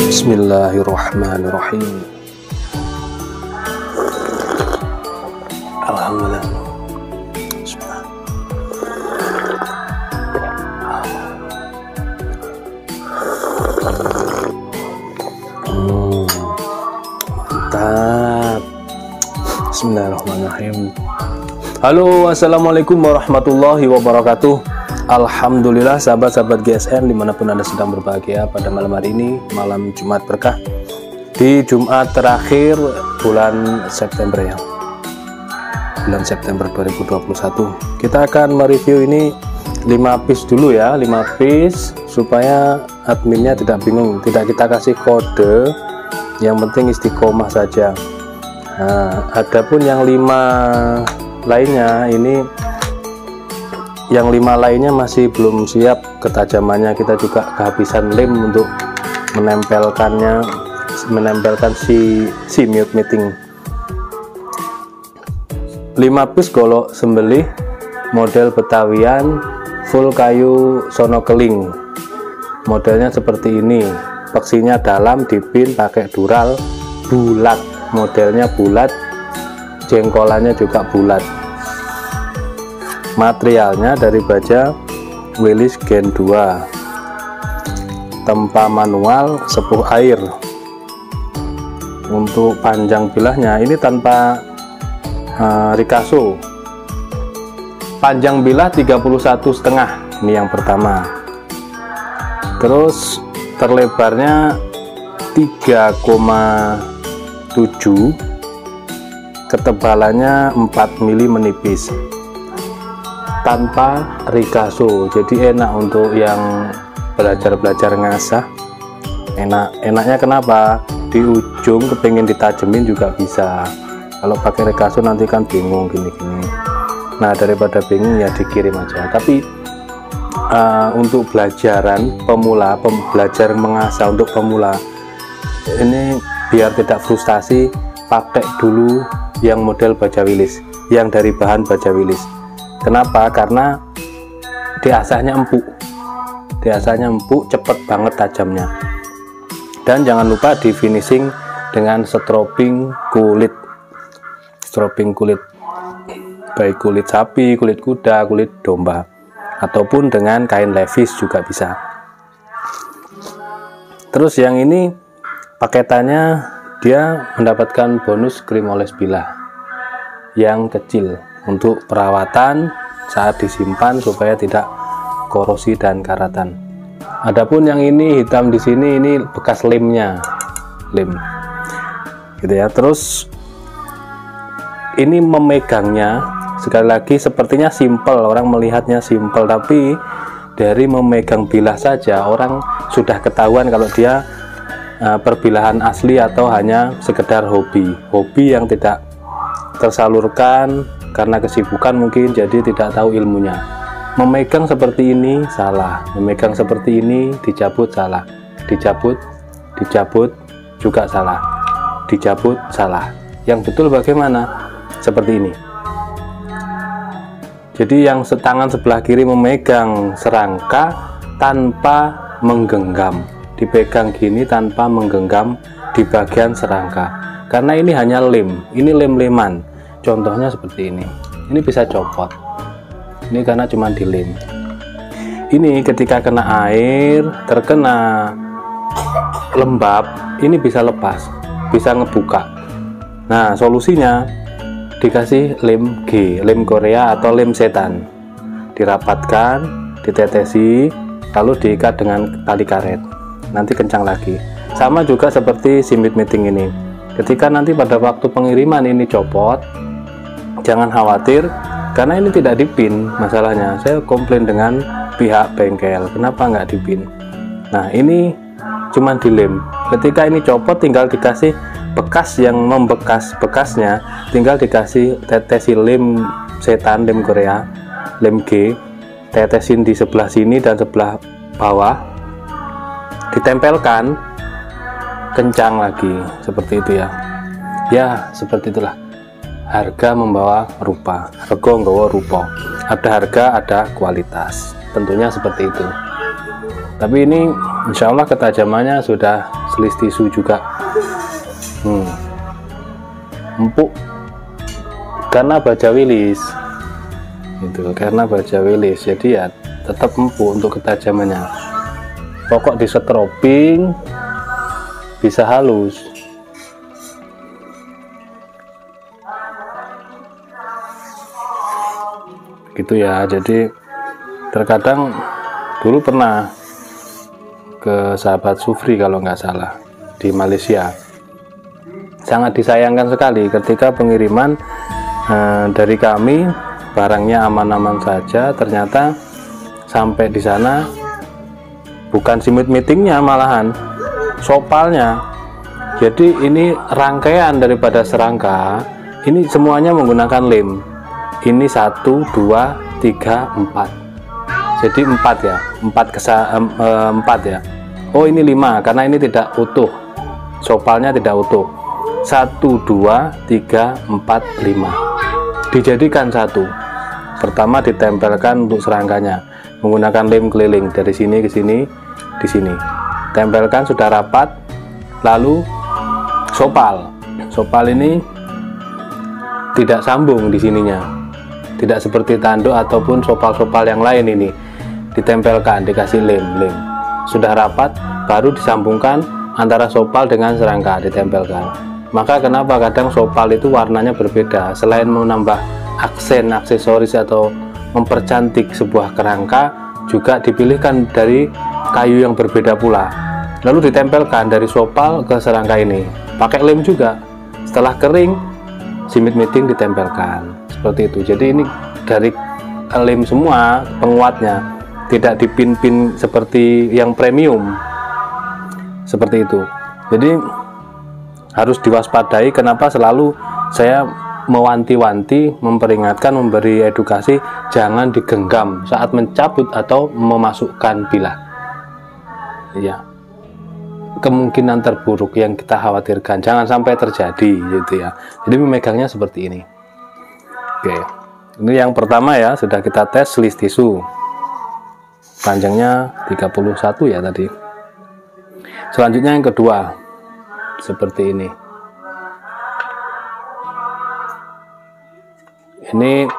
Bismillahirrahmanirrahim. Alhamdulillah. Mantap. Bismillahirrahmanirrahim. Halo, assalamualaikum warahmatullahi wabarakatuh. Alhamdulillah sahabat-sahabat GSN dimanapun Anda sedang berbahagia pada malam hari ini, malam Jumat berkah di Jumat terakhir bulan September ya, bulan September 2021. Kita akan mereview ini 5 piece dulu ya, 5 piece supaya adminnya tidak bingung, tidak kita kasih kode, yang penting istiqomah saja. Nah, adapun yang 5 lainnya ini, yang 5 lainnya masih belum siap ketajamannya, kita juga kehabisan lem untuk menempelkan si mute meeting. 5 piece golok sembelih model Betawian full kayu sono keling, modelnya seperti ini, peksinya dalam, dipin pakai dural bulat, modelnya bulat, jengkolannya juga bulat. Materialnya dari baja Willys Gen 2, tempa manual sepuh air. Untuk panjang bilahnya ini tanpa Ricasso, panjang bilah 31,5, ini yang pertama. Terus terlebarnya 3,7, ketebalannya 4 mm menipis, tanpa Ricasso, jadi enak untuk yang belajar ngasah. Enaknya kenapa? Di ujung kepingin ditajemin juga bisa. Kalau pakai Ricasso nanti kan bingung gini-gini. Nah, daripada bingung ya dikirim aja. Tapi untuk belajaran pemula, belajar mengasah untuk pemula ini, biar tidak frustasi, pakai dulu yang model baja Willys, yang dari bahan baja Willys. Kenapa? Karena diasahnya empuk, cepet banget tajamnya. Dan jangan lupa di finishing dengan strobing kulit, baik kulit sapi, kulit kuda, kulit domba, ataupun dengan kain levis juga bisa. Terus yang ini paketannya dia mendapatkan bonus krim oles bilah yang kecil untuk perawatan saat disimpan supaya tidak korosi dan karatan. Adapun yang ini hitam di sini, ini bekas lemnya, lem gitu ya. Terus ini memegangnya, sekali lagi sepertinya simple, orang melihatnya simple, tapi dari memegang bilah saja orang sudah ketahuan kalau dia perbilahan asli atau hanya sekedar hobi yang tidak tersalurkan karena kesibukan mungkin, jadi tidak tahu ilmunya. Memegang seperti ini salah, memegang seperti ini dicabut salah, dicabut juga salah, dicabut salah. Yang betul bagaimana? Seperti ini. Jadi yang tangan sebelah kiri memegang serangka tanpa menggenggam, dipegang gini tanpa menggenggam di bagian serangka, karena ini hanya lem, ini lem-leman. Contohnya seperti ini bisa copot, ini karena cuma dilem. Ini ketika kena air, terkena lembab, ini bisa lepas, bisa ngebuka. Nah, solusinya dikasih lem G, lem Korea atau lem setan, dirapatkan, ditetesi, lalu diikat dengan tali karet, nanti kencang lagi. Sama juga seperti si mute meeting ini, ketika nanti pada waktu pengiriman ini copot, jangan khawatir karena ini tidak dipin. Masalahnya saya komplain dengan pihak bengkel, kenapa nggak dipin. Nah, ini cuman dilem, ketika ini copot tinggal dikasih bekas yang bekasnya tinggal dikasih tetesi lem setan, lem Korea, lem G, tetesin di sebelah sini dan sebelah bawah, ditempelkan, kencang lagi, seperti itu ya. Ya, seperti itulah. Harga membawa rupa, rego nggawa rupa. Ada harga, ada kualitas. Tentunya seperti itu. Tapi ini insya Allah ketajamannya sudah selis tisu juga. Empuk karena baja wilis itu, karena baja wilis jadi ya tetap empuk untuk ketajamannya. Pokok di strobing bisa halus. Gitu ya. Jadi terkadang dulu pernah ke sahabat Sufri kalau nggak salah di Malaysia, sangat disayangkan sekali ketika pengiriman dari kami, barangnya aman-aman saja, ternyata sampai di sana bukan simit meetingnya, malahan sopalnya. Jadi ini rangkaian daripada serangka ini semuanya menggunakan lem. Ini 1, 2, 3, 4. Jadi 4 ya, 4 ya. Oh ini 5 karena ini tidak utuh, sopalnya tidak utuh. 1, 2, 3, 4, 5 dijadikan satu. Pertama ditempelkan untuk serangkanya menggunakan lem keliling dari sini ke sini, di sini tempelkan sudah rapat. Lalu sopal ini tidak sambung di sininya, tidak seperti tanduk ataupun sopal-sopal yang lain. Ini ditempelkan, dikasih lem sudah rapat, baru disambungkan antara sopal dengan serangka, ditempelkan. Maka kenapa kadang sopal itu warnanya berbeda, selain menambah aksen aksesoris atau mempercantik sebuah kerangka, juga dipilihkan dari kayu yang berbeda pula, lalu ditempelkan dari sopal ke serangka ini pakai lem juga. Setelah kering, simit meeting ditempelkan seperti itu. Jadi ini dari lem semua penguatnya, tidak dipin-pin seperti yang premium seperti itu. Jadi harus diwaspadai. Kenapa selalu saya mewanti-wanti, memperingatkan, memberi edukasi, jangan digenggam saat mencabut atau memasukkan bilah. Iya, kemungkinan terburuk yang kita khawatirkan jangan sampai terjadi gitu ya. Jadi memegangnya seperti ini. Oke, ini yang pertama ya, sudah kita tes selis tisu, panjangnya 31 ya tadi. Selanjutnya yang kedua seperti ini. Ini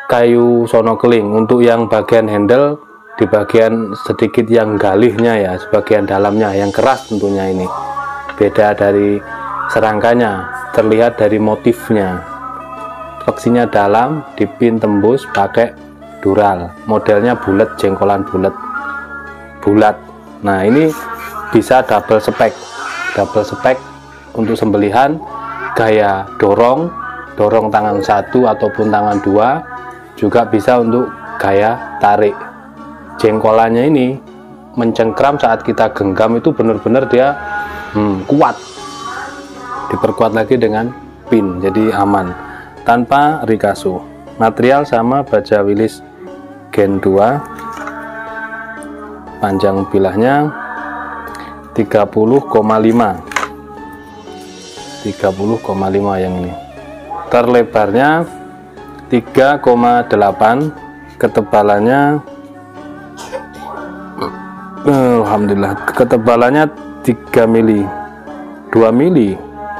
kayu sono keling untuk yang bagian handle, di bagian sedikit yang galihnya ya, sebagian dalamnya yang keras tentunya. Ini beda dari serangkanya, terlihat dari motifnya. Fleksinya dalam, dipin tembus pakai dural, modelnya bulat, jengkolan bulat. Nah ini bisa double spek untuk sembelihan, gaya dorong tangan 1 ataupun tangan 2, juga bisa untuk gaya tarik. Jengkolannya ini mencengkram saat kita genggam, itu benar-benar dia kuat. Diperkuat lagi dengan pin, jadi aman tanpa rikasu. Material sama baja wilis Gen 2, panjang bilahnya 30,5 yang ini. Terlebarnya 3,8, ketebalannya alhamdulillah ketebalannya 3 mili, 2 mili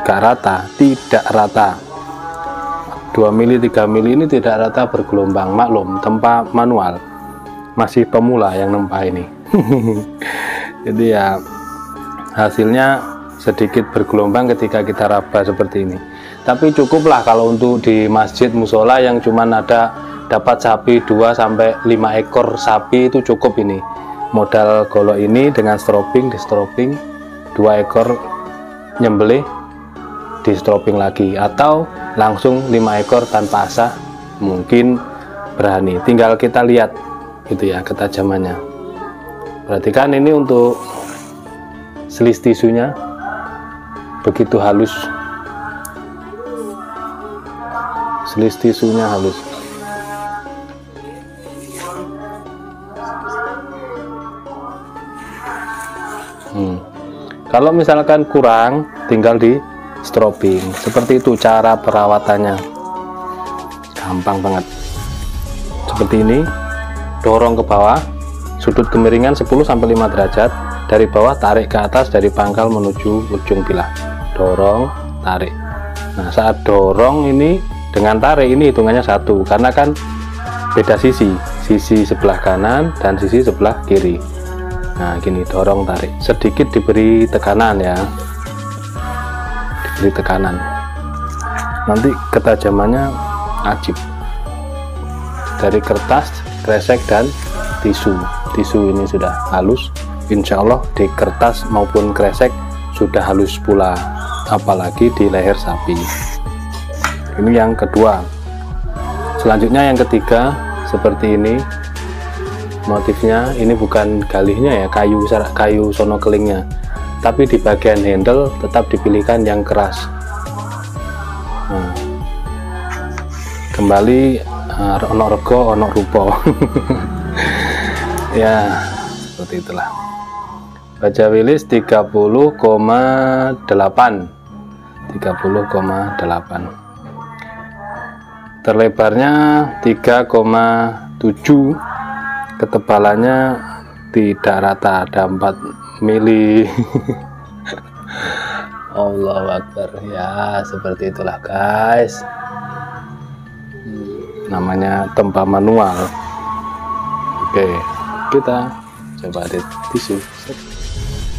gak rata, tidak rata. 2 mili 3 mili ini tidak rata bergelombang, maklum tempa manual, masih pemula yang nempa ini. Jadi ya hasilnya sedikit bergelombang ketika kita raba seperti ini. Tapi cukuplah kalau untuk di masjid musola yang cuman dapat sapi 2 sampai 5 ekor sapi, itu cukup ini. Modal golok ini dengan strobing, di strobing 2 ekor, nyembelih di strobing lagi, atau langsung 5 ekor tanpa asah, mungkin berani. Tinggal kita lihat gitu ya ketajamannya. Perhatikan ini untuk selis tisunya begitu halus. Selis tisunya halus. Kalau misalkan kurang, tinggal di strobing. Seperti itu cara perawatannya, gampang banget. Seperti ini, dorong ke bawah, sudut kemiringan 10-5 derajat, dari bawah tarik ke atas, dari pangkal menuju ujung bilah, dorong tarik. Nah saat dorong ini dengan tarik ini hitungannya satu, karena kan beda sisi sebelah kanan dan sisi sebelah kiri. Nah gini, dorong tarik, sedikit diberi tekanan ya, diberi tekanan, nanti ketajamannya ajib. Dari kertas, kresek, dan tisu ini sudah halus, insya Allah di kertas maupun kresek sudah halus pula, apalagi di leher sapi. Ini yang kedua. Selanjutnya yang ketiga, seperti ini motifnya. Ini bukan galihnya ya, kayu sono kelingnya, tapi di bagian handle tetap dipilihkan yang keras. Nah, kembali ono rego ono rupo. Ya seperti itulah. Baja wilis 30,8 terlebarnya 3,7, ketebalannya tidak rata, ada 4 mili. Allahu Akbar. Ya seperti itulah guys, namanya tempa manual. Oke, kita coba di tisu.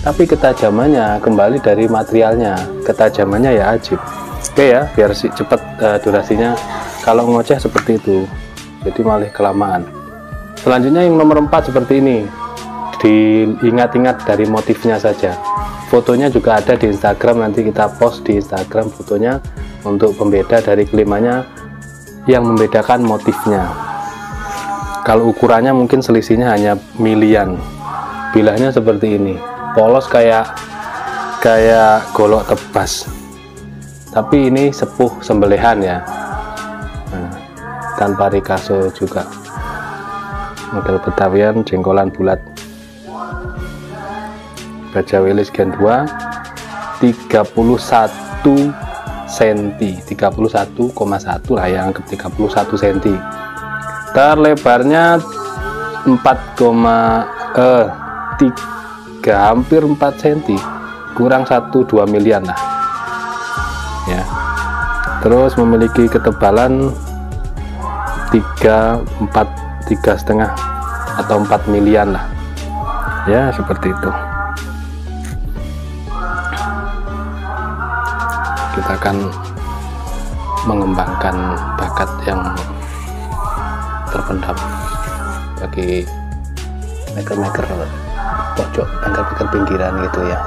Tapi ketajamannya kembali dari materialnya, ketajamannya ya ajib. Oke ya, biar cepat durasinya. Kalau ngoceh seperti itu, jadi malah kelamaan. Selanjutnya yang nomor 4 seperti ini, diingat-ingat dari motifnya saja. Fotonya juga ada di Instagram, nanti kita post di Instagram fotonya untuk pembeda dari kelimanya, yang membedakan motifnya. Kalau ukurannya mungkin selisihnya hanya milian. Bilahnya seperti ini, polos kayak golok tebas, tapi ini sepuh sembelihan ya. Nah, tanpa rikaso juga, model Betawian jengkolan bulat. Baja wilis gen 2 31 cm, 31,1 lah ya, anggap 31 cm. Terlebarnya 3 hampir 4 cm, kurang 1-2 milian lah ya. Terus memiliki ketebalan 3,5 atau 4 milian lah ya, seperti itu. Kita akan mengembangkan bakat yang terpendam bagi maker-maker pojok, maker-maker pinggiran gitu ya.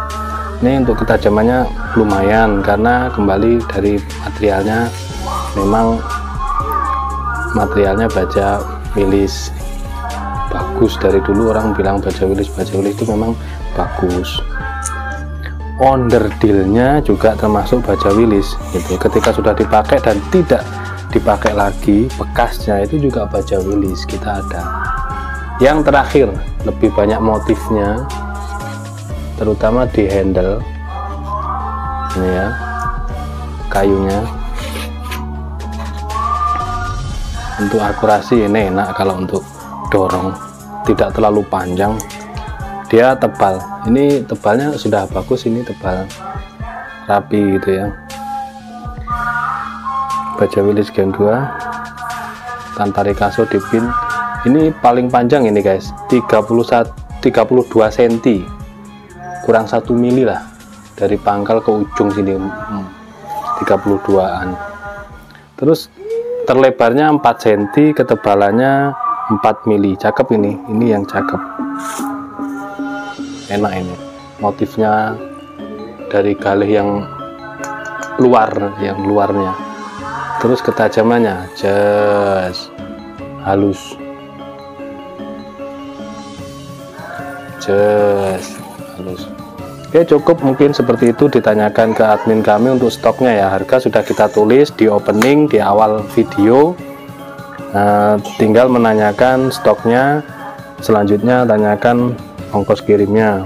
Ini untuk ketajamannya lumayan, karena kembali dari materialnya, memang materialnya baja wilis bagus. Dari dulu orang bilang baja wilis itu memang bagus. Onderdilnya juga termasuk baja wilis gitu. Ketika sudah dipakai dan tidak dipakai lagi, bekasnya itu juga baja wilis kita ada. Yang terakhir, lebih banyak motifnya, terutama di handle ini ya, kayunya. Untuk akurasi ini enak, kalau untuk dorong tidak terlalu panjang, dia tebal. Ini tebalnya sudah bagus, ini tebal rapi gitu ya. Baja wilis gen 2 tanpa rikaso di pin. Ini paling panjang ini guys, 32 cm, kurang 1 mili lah, dari pangkal ke ujung sini 32an. Terus terlebarnya 4 cm, ketebalannya 4 mili. Cakep ini yang cakep, enak ini. Motifnya dari galih yang luarnya. Terus ketajamannya halus, halus. Oke, cukup mungkin seperti itu. Ditanyakan ke admin kami untuk stoknya ya. Harga sudah kita tulis di opening di awal video. Tinggal menanyakan stoknya, selanjutnya tanyakan ongkos kirimnya.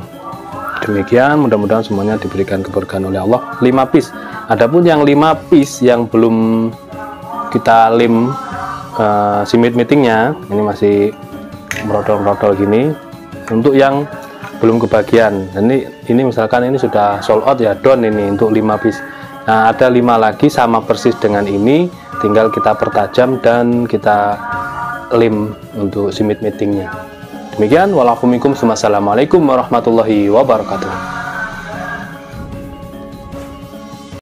Demikian, mudah-mudahan semuanya diberikan keberkahan oleh Allah. 5 piece. Adapun yang 5 piece yang belum kita lim simit meetingnya, ini masih merodol-merodol gini. Untuk yang belum kebagian. Ini misalkan ini sudah sold out ya, down ini untuk 5 piece. Nah, ada 5 lagi sama persis dengan ini, tinggal kita pertajam dan kita lem untuk si meetingnya. Demikian, walaupunikum, wassalamualaikum warahmatullahi wabarakatuh.